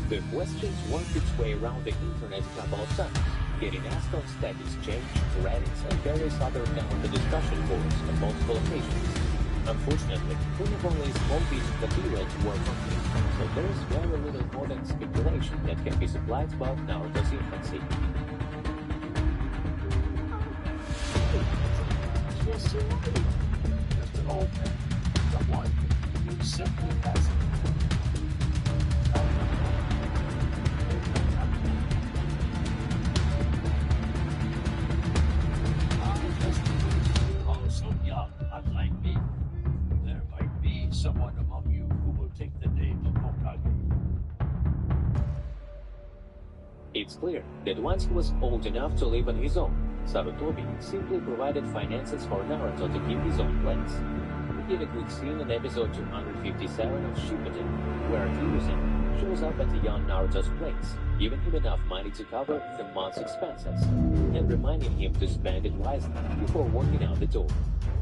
The questions worked its way around the internet a couple of times, getting asked on Status Change, Reddit, and various other down-the discussion boards on multiple occasions. Unfortunately, we have only a small piece of material to work on here, so there is very little more than speculation that can be supplied about Naruto's infancy. Yes, you are. Just an old man. Someone who simply has also young, unlike me. There might be someone among you who will take the name of Hokage. It's clear that once he was old enough to live on his own, Sarutobi simply provided finances for Naruto to keep his own place. We get a good scene in episode 257 of Shippuden, where Hiruzen shows up at the young Naruto's place, giving him enough money to cover the month's expenses, and reminding him to spend it wisely before walking out the door.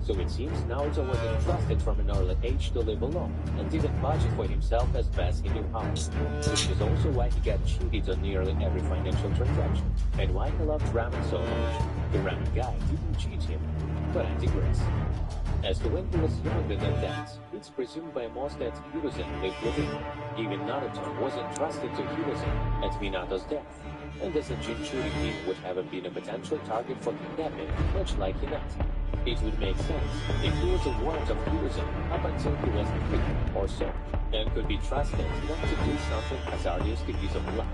So it seems Naruto was entrusted from an early age to live alone, and didn't budget for himself as best he knew how. Which is also why he got cheated on nearly every financial transaction, and why he loved ramen so much. The ramen guy didn't cheat him, but I digress. As to when he was younger than that, it's presumed by most that Hiruzen lived with him. Even Naruto was entrusted to Hiruzen at Minato's death, and as a Jinchuriki would have been a potential target for kidnapping, much like Hinata. It would make sense if he was a ward of Hiruzen up until he was 3 or so, and could be trusted not to do something hazardous to his own life.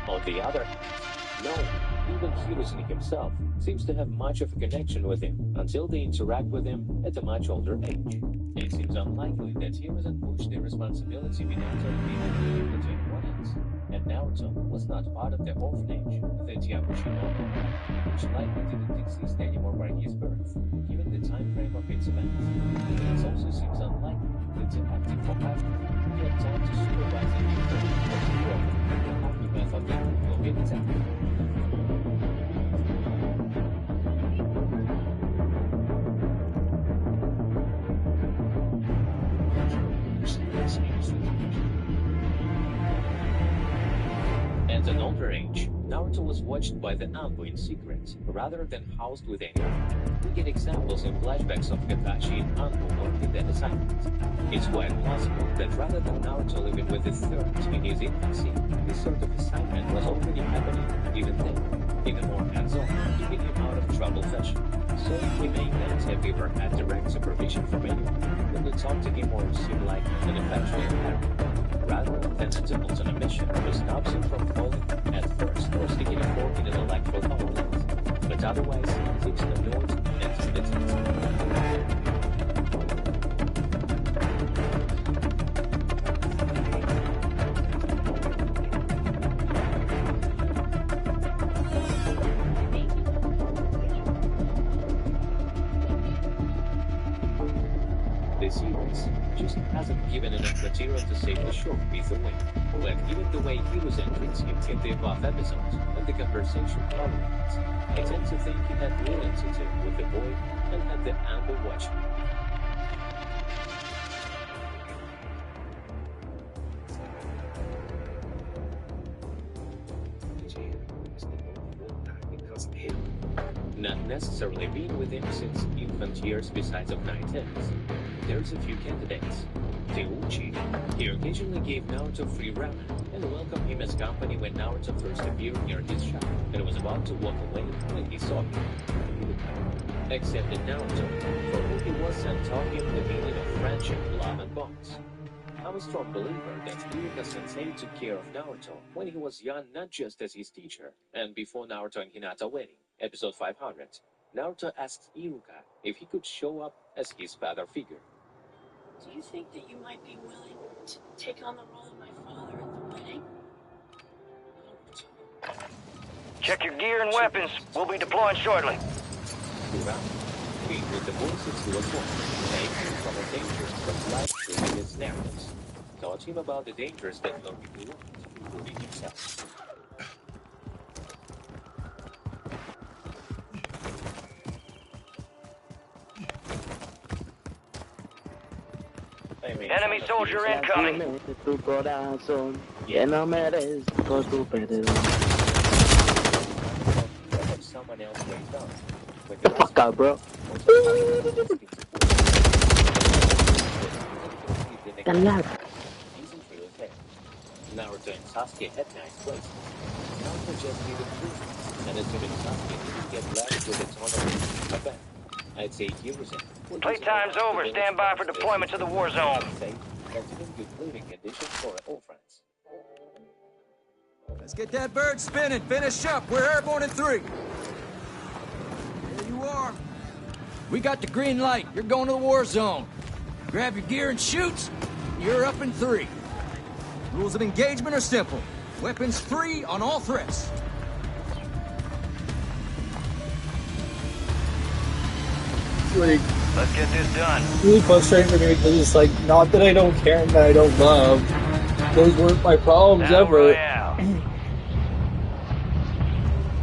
On the other hand, no, even Hiruzen himself seems to have much of a connection with him until they interact with him at a much older age. It seems unlikely that Hiruzen pushed the responsibility Minato needed to him to anyone else, and Naruto was not part of the orphanage, the Tyakushima, which likely didn't exist anymore by his birth, given the time frame of its events. It also seems unlikely that the active Hokage had time to supervise the new the aftermath of the European attack. At an older age, Naruto was watched by the Anbu in secret, rather than housed with anyone. We get examples in flashbacks of Kakashi and Anbu working that assignment. It's quite possible that rather than Naruto living with the third in his infancy, this sort of assignment was already happening even then, in a more hands-on, keeping him out of trouble fashion. So he may not have ever had direct supervision from anyone, when they talk to him or seem like an infatuated parent, rather than a simpleton on a mission who stops him from falling at first or sticking a fork in intellectual conflict, but otherwise keeps him annoyed and timid. The series just hasn't given enough material to save the show either way. But given the way Hiruzen treats him in the above episodes and the conversation following it, I tend to think he had little to do with the boy and had the Anbu watch him. Not necessarily being with him since infant years besides of 9/10s. There's a few candidates. Teuchi, he occasionally gave Naruto free ramen and welcomed him as company when Naruto first appeared near his shop and was about to walk away when he saw him. Except that Naruto, for who he was and taught him the meaning of friendship, love, and bonds. I'm a strong believer that Iruka Sensei took care of Naruto when he was young, not just as his teacher, and before Naruto and Hinata wedding, episode 500. Naruto asks Iruka if he could show up as his father figure. Do you think that you might be willing to take on the role of my father at the wedding? Check your gear and weapons. We'll be deploying shortly. Throughout, being with the voices he was born, saved him from the dangers of life through his narratives, taught him about the dangers that no people want, including himself. I mean, Enemy soldier incoming. Tu corazón, que no merezco tu perdón. Of someone else wake up. With The fuck out, bro. The lag. Naruto and Sasuke had nice places. Naruto just needed food, and assuming Sasuke didn't get left with a ton of event, I'd say he was in. Playtime's over. Stand by for deployment to the war zone. Safe and in good living conditions for all friends. Let's get that bird spinning. Finish up. We're airborne in 3. There you are. We got the green light. You're going to the war zone. Grab your gear and shoot. You're up in 3. Rules of engagement are simple. Weapons free on all threats. Like, Let's get this done. really frustrating for me because it's like, not that I don't care and that I don't love. Those weren't my problems Battle ever. Royale.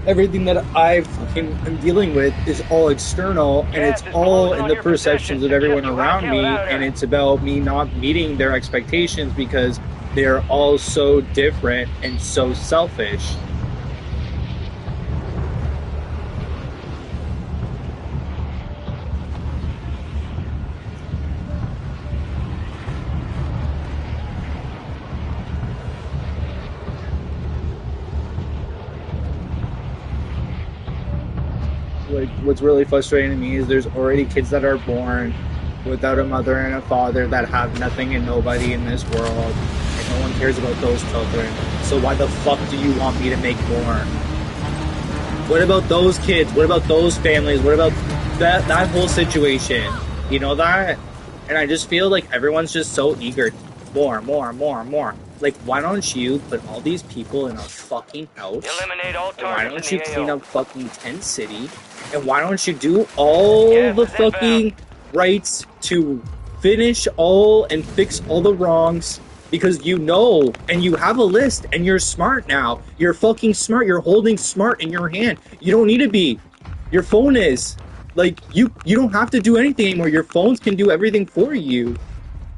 Everything that I fucking am dealing with is all external, and it's all in the perceptions of everyone around me, and it's about me not meeting their expectations because they're all so different and so selfish. Like, what's really frustrating to me is there's already kids that are born without a mother and a father that have nothing and nobody in this world, and no one cares about those children. So why the fuck do you want me to make more? What about those kids? What about those families? What about that whole situation? You know that? And I just feel like everyone's just so eager. More. Like, why don't you put all these people in a fucking house? Eliminate all And why targets don't you in the clean AO. up fucking Tent City? And why don't you do all the fucking rights to finish all and fix all the wrongs? Because you know, and you have a list, and you're smart now. You're fucking smart. You're holding smart in your hand. You don't need to be. Your phone is. Like, you don't have to do anything anymore. Your phones can do everything for you.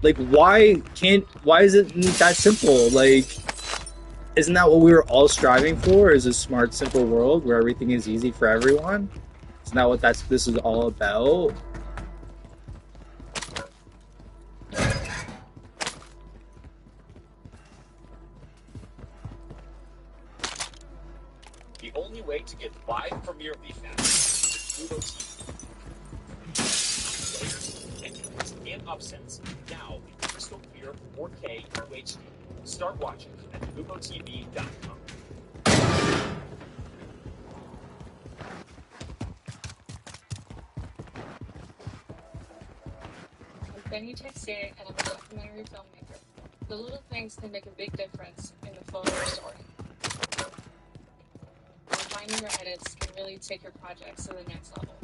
Like, why is it that simple? Like, isn't that what we were all striving for? Is a smart, simple world where everything is easy for everyone? Isn't that what this is all about? The only way to get live premiere VFAX is through those and upsets now in crystal clear 4K UHD. Start watching at FuboTV.com. I'm Benny Texier, and I'm a documentary filmmaker. The little things can make a big difference in the flow of your story. Refining your edits can really take your projects to the next level.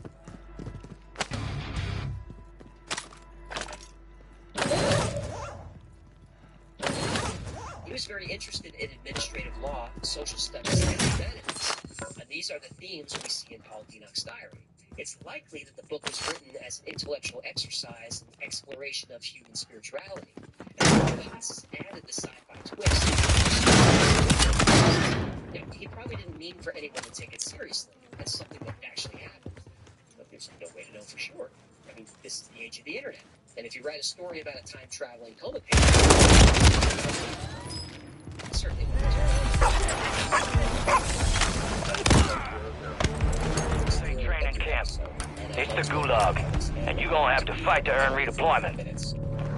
He was very interested in administrative law, social studies, and humanities. And these are the themes we see in Paul Enoch's diary. It's likely that the book was written as an intellectual exercise and exploration of human spirituality. And Haas added the sci-fi twist. Now, he probably didn't mean for anyone to take it seriously. That's something that actually happened. But there's no way to know for sure. I mean, this is the age of the internet. And if you write a story about a time-traveling coma patient, certainly Stay trained in camp. It's the Gulag, and you're gonna have to fight to earn redeployment.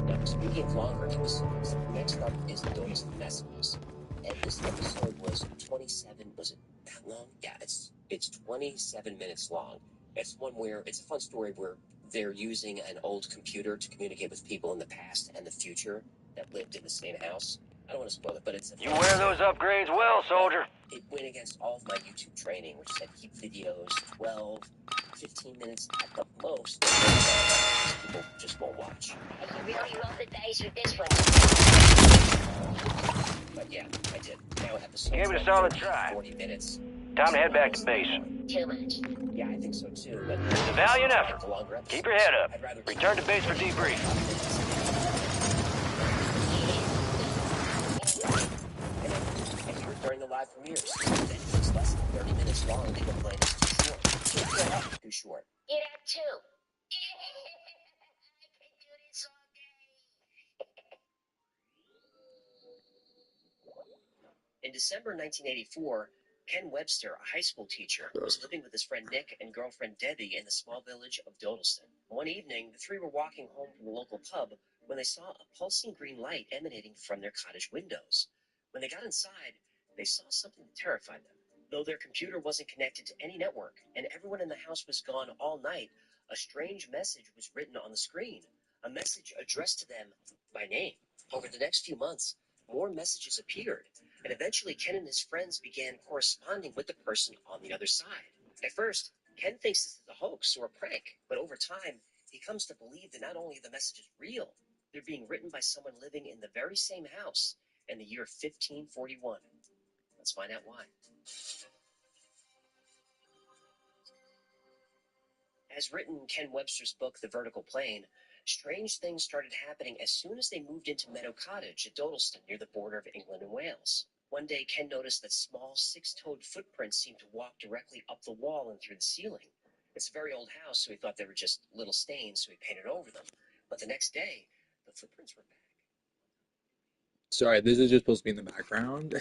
Now, speaking of longer episodes, next up is Those Messages. And this episode was 27, was it that long? Yeah, it's 27 minutes long. It's one where, it's a fun story where they're using an old computer to communicate with people in the past and the future that lived in the same house. I don't want to spoil it, but it's a You wear those upgrades well, soldier. It went against all of my YouTube training, which said keep videos 12, 15 minutes at the most. People just won't watch. And you really rolled the dice with this one. But yeah, I did. Now episode Give it a solid try. 40 minutes. Time to head back to base. Too much. Yeah, I think so too. But It's a valiant effort. the longer episodes, Keep your head up. I'd rather Return to base for debrief. And you're during the live premieres. Then it's less than 30 minutes long and they complain it's too short. So get up, too short. Get up too. I can do this all day. In December 1984, Ken Webster, a high school teacher, was living with his friend Nick and girlfriend Debbie in the small village of Dodleston. One evening, the three were walking home from the local pub when they saw a pulsing green light emanating from their cottage windows. When they got inside, they saw something that terrified them. Though their computer wasn't connected to any network and everyone in the house was gone all night, a strange message was written on the screen, a message addressed to them by name. Over the next few months, more messages appeared, and eventually Ken and his friends began corresponding with the person on the other side. At first, Ken thinks this is a hoax or a prank, but over time, he comes to believe that not only are the messages real, they're being written by someone living in the very same house in the year 1541. Let's find out why. As written in Ken Webster's book, The Vertical Plane, strange things started happening as soon as they moved into Meadow Cottage at Dodleston near the border of England and Wales. One day, Ken noticed that small six-toed footprints seemed to walk directly up the wall and through the ceiling. It's a very old house, so he thought they were just little stains, so he painted over them. But the next day, the footprints were back. Sorry, this is just supposed to be in the background.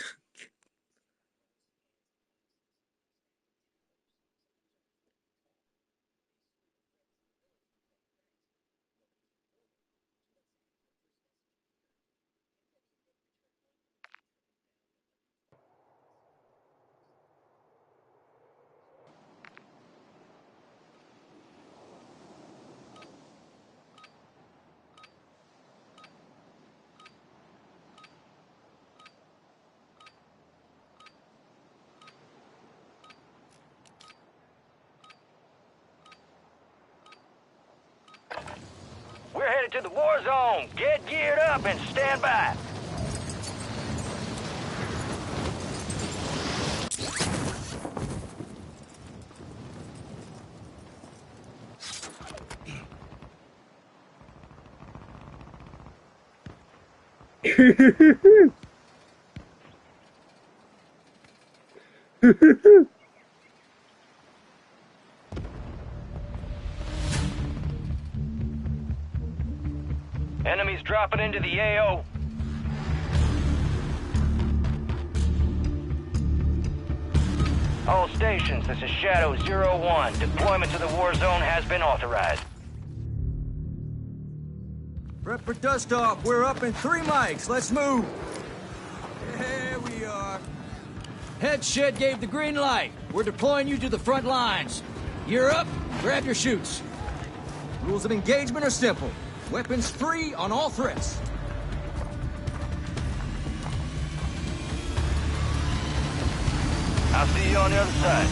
We're headed to the war zone. Get geared up and stand by. Enemies dropping into the AO. All stations, this is Shadow 01. Deployment to the war zone has been authorized. Prep for dust off. We're up in 3 mics. Let's move. Here we are. Head shed gave the green light. We're deploying you to the front lines. You're up. Grab your chutes. Rules of engagement are simple. Weapons free on all threats. I'll see you on the other side.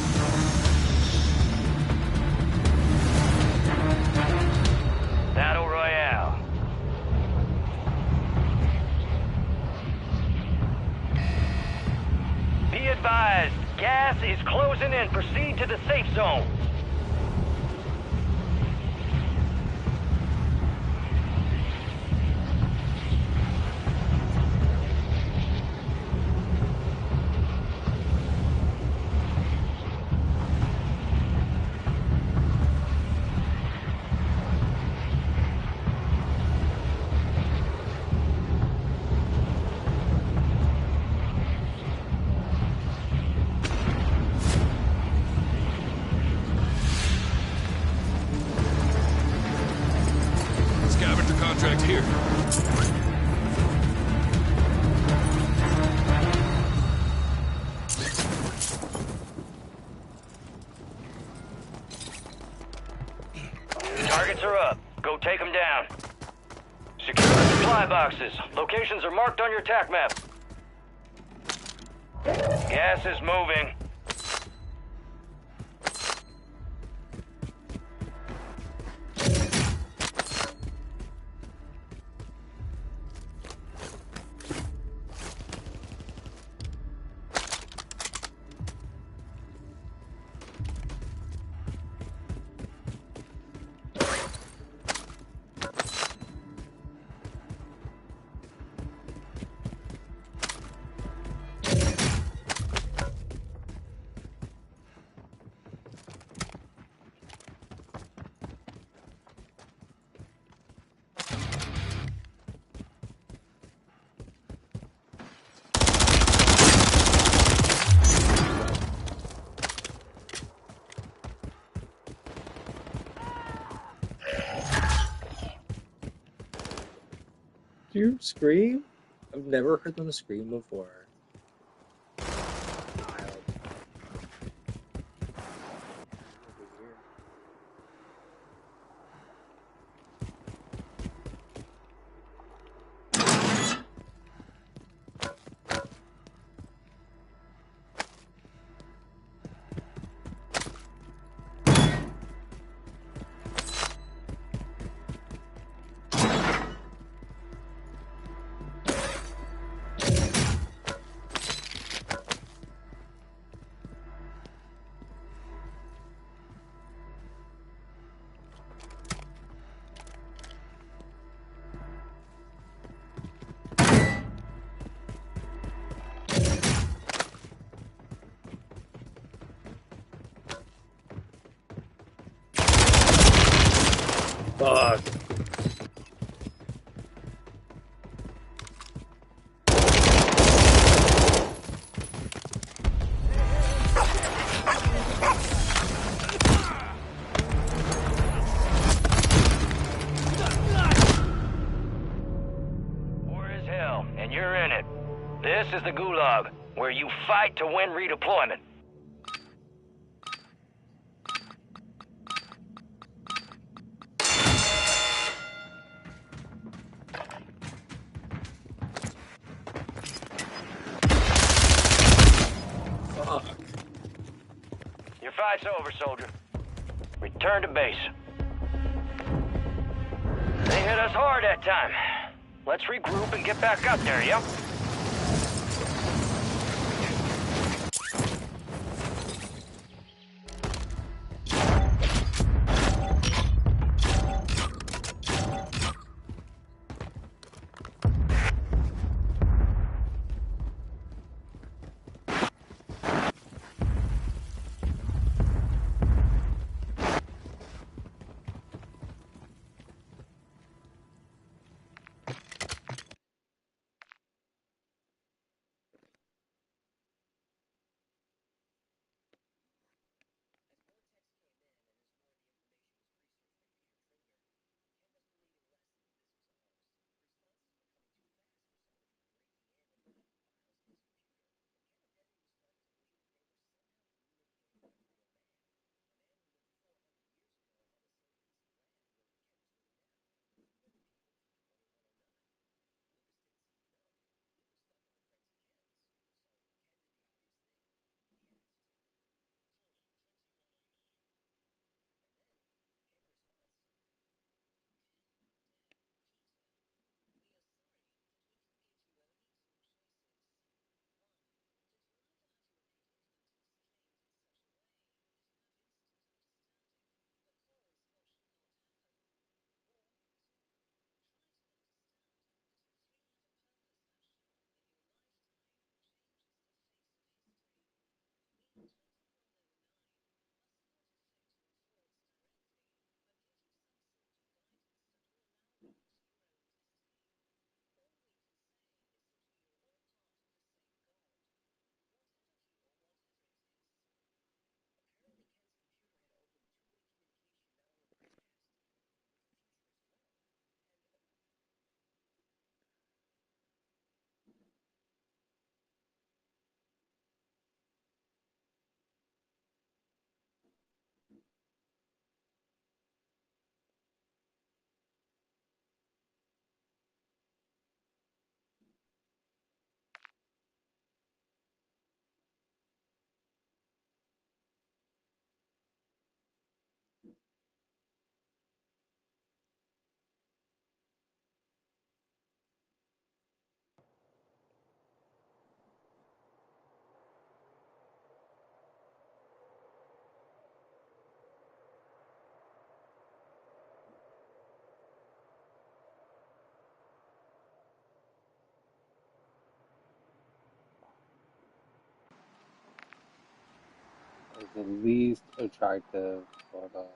Battle Royale. Be advised, gas is closing in. Proceed to the safe zone. Contract here. Targets are up. Go take them down. Secure the supply boxes. Locations are marked on your TAC map. Gas is moving. you scream? I've never heard them scream before. Fuck. War is hell, and you're in it. This is the Gulag, where you fight to win redeployment. Your fight's over, soldier. Return to base. They hit us hard that time. Let's regroup and get back up there, yeah? Is the least attractive photo.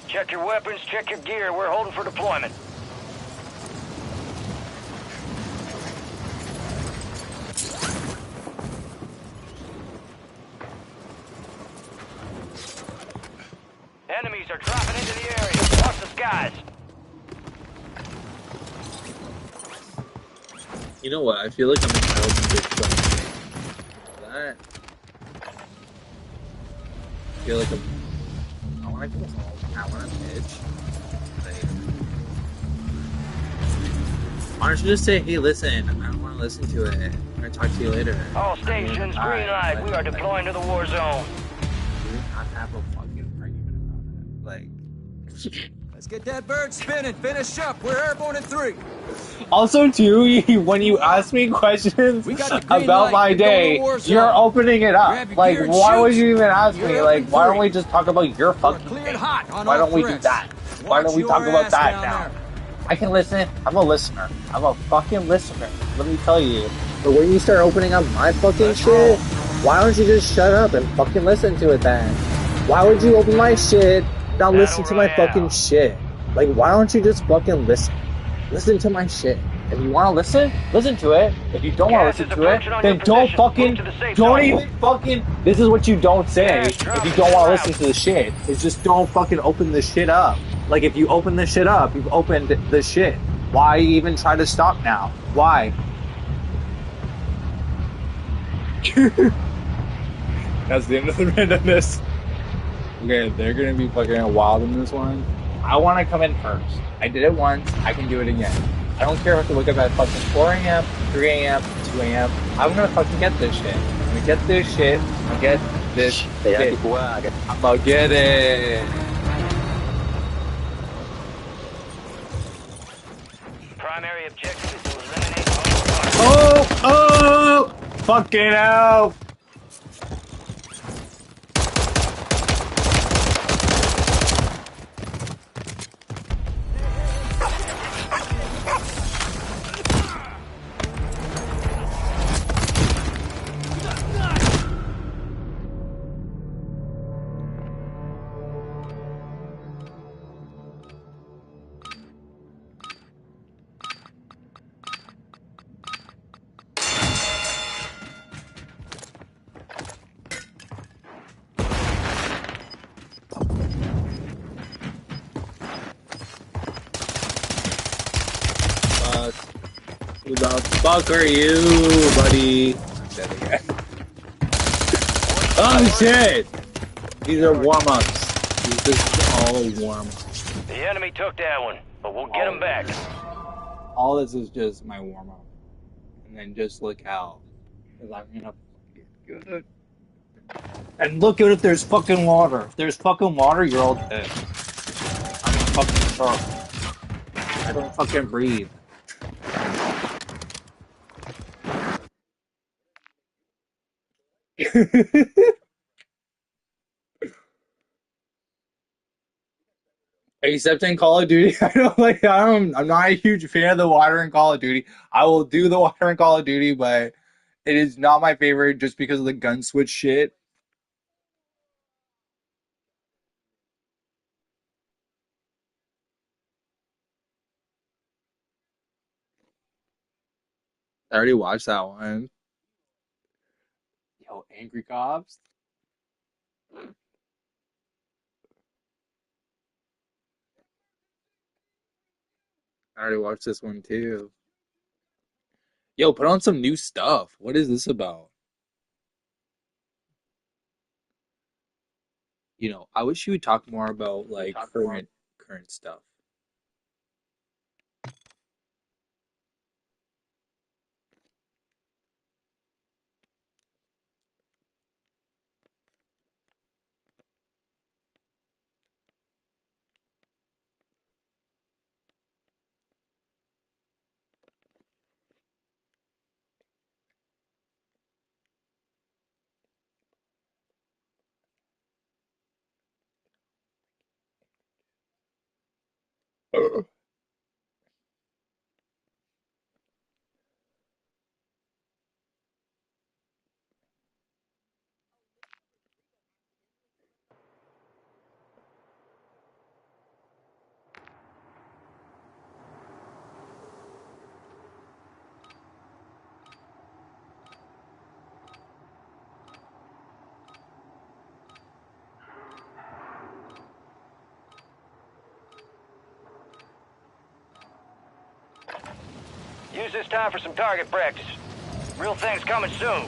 Check your weapons, check your gear. We're holding for deployment. Enemies are dropping into the area. Watch the skies. You know what? I feel like I'm entitled to this film. That. I feel like I want to go home. I want to pitch. Like, why don't you just say, hey, listen, I don't want to listen to it. I'm going to talk to you later. All stations, green light. We are deploying to the war zone. We didn't have to have a fucking argument about it. Like, Let's get that bird spinning. Finish up. We're airborne in 3. also, too, when you ask me questions about my day, you're opening it up. Like, why would you even ask me? Like, why don't we just talk about your fucking day? Why don't we do that? Why don't we talk about that now? I can listen. I'm a listener. I'm a fucking listener. Let me tell you. But when you start opening up my fucking shit, why don't you just shut up and fucking listen to it then? Why would you open my shit, not listen to my fucking shit? Like, why don't you just fucking listen? Listen to my shit. If you want to listen, listen to it. If you don't want to listen to it, then don't even fucking, this is what you don't say if you don't want to listen to the shit. It's just don't fucking open the shit up. Like, if you open the shit up, you've opened the shit. Why even try to stop now? Why? That's the end of the randomness. Okay, they're gonna be fucking wild in this one. I want to come in first. I did it once. I can do it again. I don't care if I have to wake up at fucking 4 a.m., 3 a.m., 2 a.m. I'm gonna fucking get this shit. I'm gonna get this shit. I'm gonna get this shit. I'm gonna get it. Primary objective is to eliminate all Oh! Fucking hell! Who the fuck are you, buddy? I'm dead again. Oh shit! These are warm-ups. This is all warm-ups. The enemy took that one, but we'll get him back. All this is just my warm-up. And then just look out. Because I'm gonna fucking good. And look at if there's fucking water. If there's fucking water, you're all dead. I'm a fucking shark. I don't fucking breathe. Except in Call of Duty, I'm not a huge fan of the water in Call of Duty. I will do the water in Call of Duty, but it is not my favorite just because of the gun switch shit. I already watched that one. Yo, Angry Cops. I already watched this one too. Yo, put on some new stuff. What is this about? You know, I wish you would talk more about like current stuff. Use this time for some target practice. Real thing's coming soon.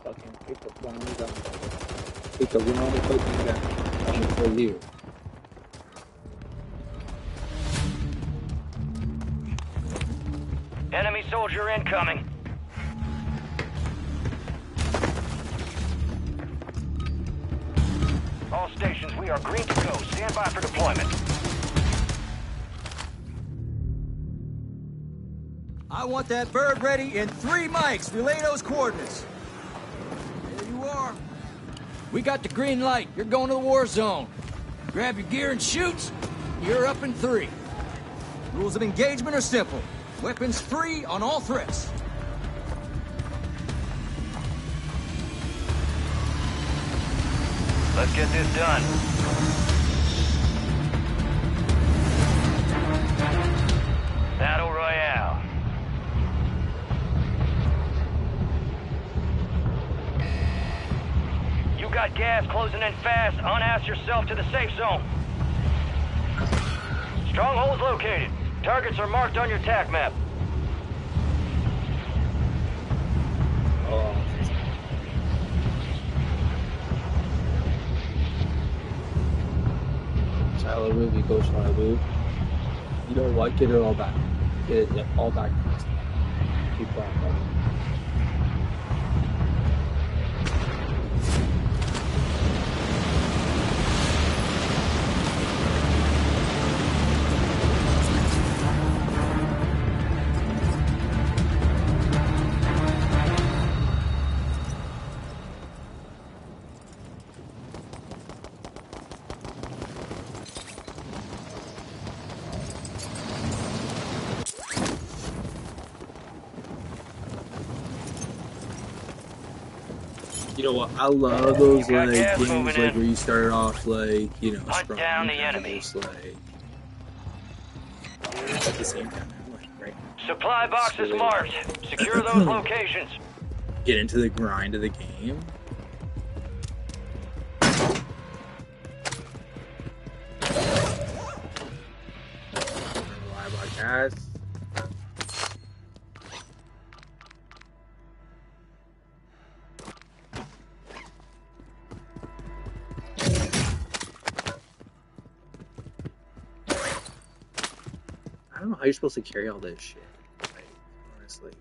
Fucking pick up one of them. Pick up one of the fucking guns. Coming for you. Enemy soldier incoming. All stations, we are green to go. Stand by for deployment. I want that bird ready in 3 mics. Relay those coordinates. There you are. We got the green light. You're going to the war zone. Grab your gear and shoot. You're up in 3. Rules of engagement are simple. Weapons free on all threats. Let's get this done. Battle Royale. You got gas closing in fast. Unass yourself to the safe zone. Strongholds located. Targets are marked on your TAC map. Oh. Tyler Ruby, Coach Tyler. You know what? Get it all back. Get it all back. Keep going, buddy. You know what? I love those like games like where you start off like, you know, strong down the enemy. Just, like at the same time, like, right? Supply boxes marked. Secure those locations. Get into the grind of the game. Rely about gas. I don't know how you're supposed to carry all this shit, like, honestly.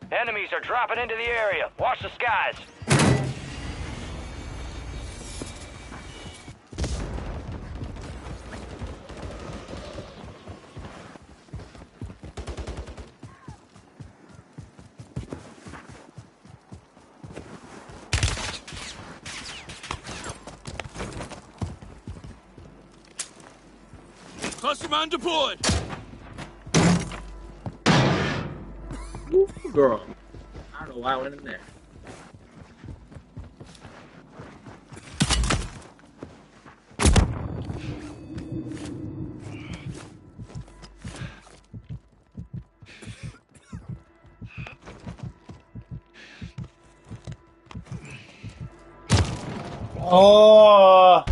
Enemies are dropping into the area. Watch the skies. Cluster mine deployed. Ooh, girl. I don't know why I went in there. Oh!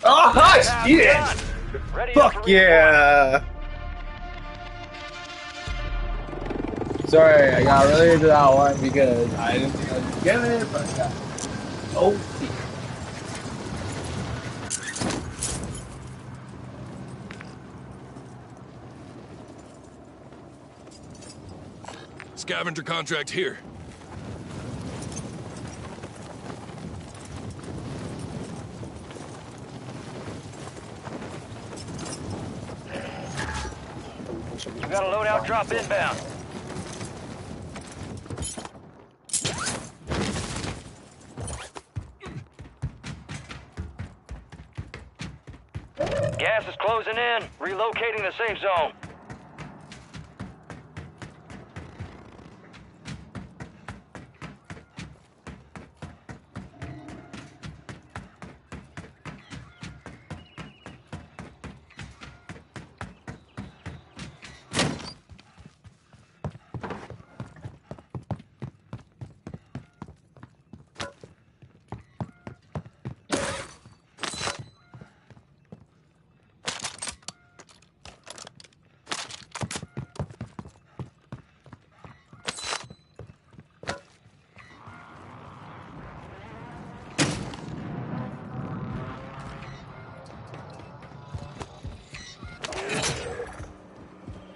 Oh, shit! Ready up for Fuck yeah! Sorry, I got really into that one because I didn't think I was gonna get it, but yeah. Oh, Scavenger contract here. You got a loadout drop inbound. Gas is closing in. Relocating the safe zone.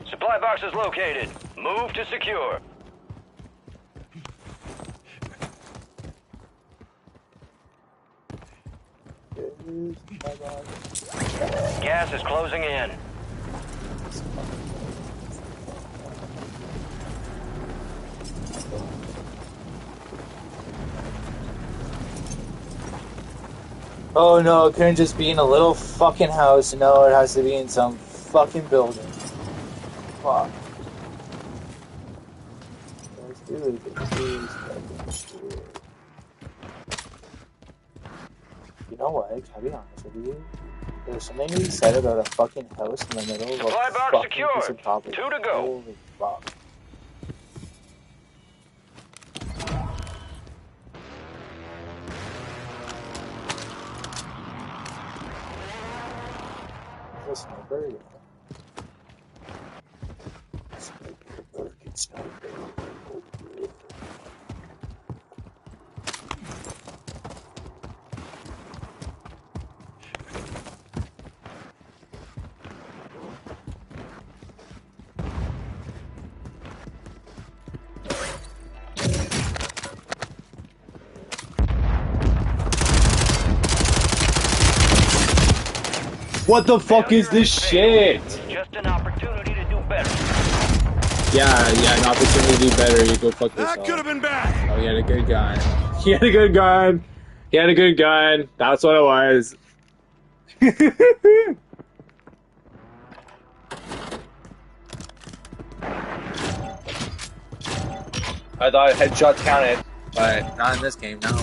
Supply box is located. Move to secure. Gas is closing in. oh no, it couldn't just be in a little fucking house. No, it has to be in some fucking building. Fuck. Let's do it. Let's do it. You know what? Can I be honest with you? There's something to be said about a fucking house in the middle of Supply a box fucking secured. piece of property. 2 to go. Holy fuck. Is this a sniper? What the fuck is this shit? Just an opportunity to do better. Yeah, an opportunity to do better. You go fuck yourself. That could have been bad. Oh, he had a good gun. He had a good gun. He had a good gun. That's what it was. I thought headshots counted, but not in this game, no.